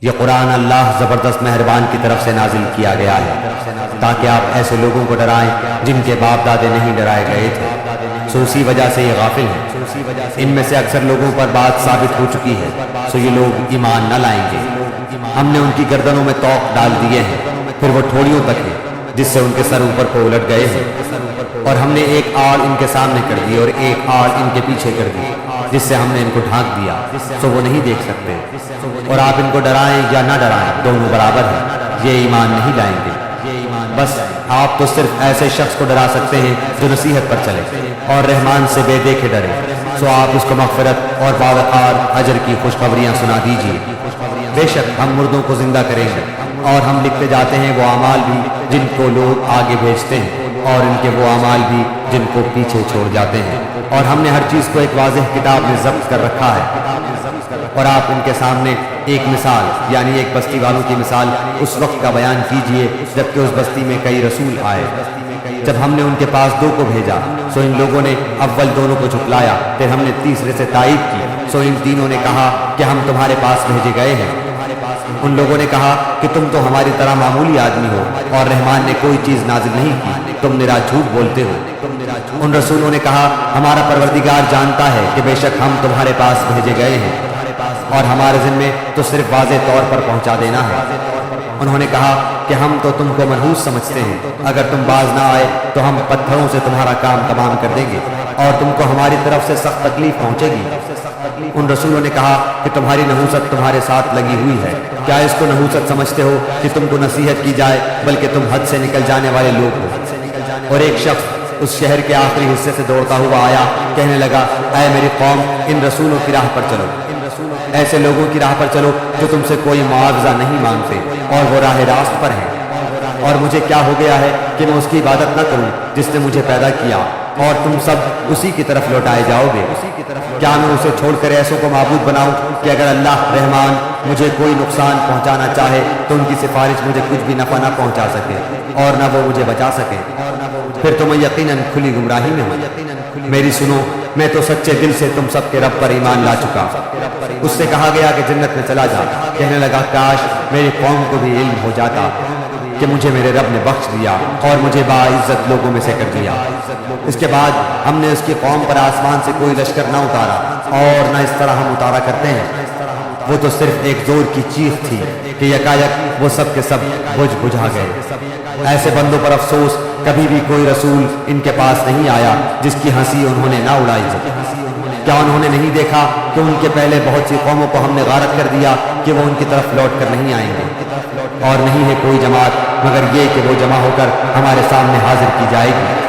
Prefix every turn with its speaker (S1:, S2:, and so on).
S1: یہ قرآن اللہ زبردست مہربان کی طرف سے نازل کیا گیا ہے تاکہ آپ ایسے لوگوں کو ڈرائیں جن کے باپ دادے نہیں ڈرائے گئے تھے، سو اسی وجہ سے یہ غافل ہیں۔ ان میں سے اکثر لوگوں پر بات ثابت ہو چکی ہے، سو یہ لوگ ایمان نہ لائیں گے۔ ہم نے ان کی گردنوں میں طوق ڈال دیے ہیں، پھر وہ ٹھوڑیوں تک ہیں جس سے ان کے سر اوپر کو الٹ گئے ہیں، اور ہم نے ایک آڑ ان کے سامنے کر دی اور ایک آڑ ان کے پیچھے کر دی جس سے ہم نے ان کو ڈھانک دیا، سو وہ نہیں دیکھ سکتے۔ اور آپ ان کو ڈرائیں یا نہ ڈرائیں دونوں برابر ہیں، یہ ایمان نہیں لائیں گے۔ بس آپ تو صرف ایسے شخص کو ڈرا سکتے ہیں جو نصیحت پر چلے اور رحمان سے بے دیکھے ڈرے، سو آپ اس کو مغفرت اور باوقار اجر کی خوشخبریاں سنا دیجیے۔ بے شک ہم مردوں کو زندہ کریں گے، اور ہم لکھتے جاتے ہیں وہ اعمال بھی جن کو لوگ آگے بھیجتے ہیں، اور ان کے وہ اعمال بھی جن کو پیچھے چھوڑ جاتے ہیں، اور ہم نے ہر چیز کو ایک واضح کتاب میں ضبط کر رکھا ہے۔ اور آپ ان کے سامنے ایک مثال یعنی ایک بستی والوں کی مثال اس وقت کا بیان کیجئے جبکہ اس بستی میں کئی رسول آئے۔ جب ہم نے ان کے پاس دو کو بھیجا، سو ان لوگوں نے اول دونوں کو جھٹلایا، پھر ہم نے تیسرے سے تائید کی، سو ان تینوں نے کہا کہ ہم تمہارے پاس بھیجے گئے ہیں۔ ان لوگوں نے کہا کہ تم تو ہماری طرح معمولی آدمی ہو اور رحمان نے کوئی چیز نازل نہیں کی، تم نرا جھوٹ بولتے ہو۔ ان رسولوں نے کہا ہمارا پروردگار جانتا ہے کہ بے شک ہم تمہارے پاس بھیجے گئے ہیں، اور ہمارے ذمے تو صرف واضح طور پر پہنچا دینا ہے۔ انہوں نے کہا کہ ہم تو تم کو منحوس سمجھتے ہیں، اگر تم باز نہ آئے تو ہم پتھروں سے تمہارا کام تمام کر دیں گے، اور تم کو ہماری طرف سے سخت تکلیف پہنچے گی۔ ان رسولوں نے کہا کہ تمہاری نحوست تمہارے ساتھ لگی ہوئی ہے، کیا اس کو نحوست سمجھتے ہو کہ تم کو نصیحت کی جائے، بلکہ تم حد سے نکل جانے والے لوگ ہو۔ اور ایک شخص اس شہر کے آخری حصے سے دوڑتا ہوا آیا، کہنے لگا اے میری قوم، ان رسولوں کی راہ پر چلو، ایسے لوگوں کی راہ پر چلو جو تم سے کوئی معاوضہ نہیں مانگتے اور وہ راہ راست پر ہیں۔ اور مجھے کیا ہو گیا ہے کہ میں اس کی عبادت نہ کروں جس نے مجھے پیدا کیا، اور تم سب اسی کی طرف لوٹائے جاؤ گے۔ کیا میں اسے چھوڑ کر ایسوں کو معبود بناؤں کہ اگر اللہ رحمان مجھے کوئی نقصان پہنچانا چاہے تو ان کی سفارش مجھے کچھ بھی نفع نہ پہنچا سکے اور نہ وہ مجھے بچا سکے؟ پھر تو میں یقیناً کھلی گمراہی میں ہوں۔ میری سنو، میں تو سچے دل سے تم سب کے رب پر ایمان لا چکا۔ اس سے کہا گیا کہ جنت میں چلا جا، کہنے لگا کاش میری قوم کو بھی علم ہو جاتا کہ مجھے میرے رب نے بخش دیا اور مجھے باعزت لوگوں میں سے کر دیا۔ اس کے بعد ہم نے اس کی قوم پر آسمان سے کوئی لشکر نہ اتارا، اور نہ اس طرح ہم اتارا کرتے ہیں۔ وہ تو صرف ایک زور کی چیخ تھی کہ یکایک وہ سب کے سب بجھا گئے۔ ایسے بندوں پر افسوس، کبھی بھی کوئی رسول ان کے پاس نہیں آیا جس کی ہنسی انہوں نے نہ اڑائی۔ کیا انہوں نے نہیں دیکھا کہ ان کے پہلے بہت سی قوموں کو ہم نے غارت کر دیا کہ وہ ان کی طرف لوٹ کر نہیں آئیں گے، اور نہیں ہے کوئی جماعت مگر یہ کہ وہ جمع ہو کر ہمارے سامنے حاضر کی جائے گی۔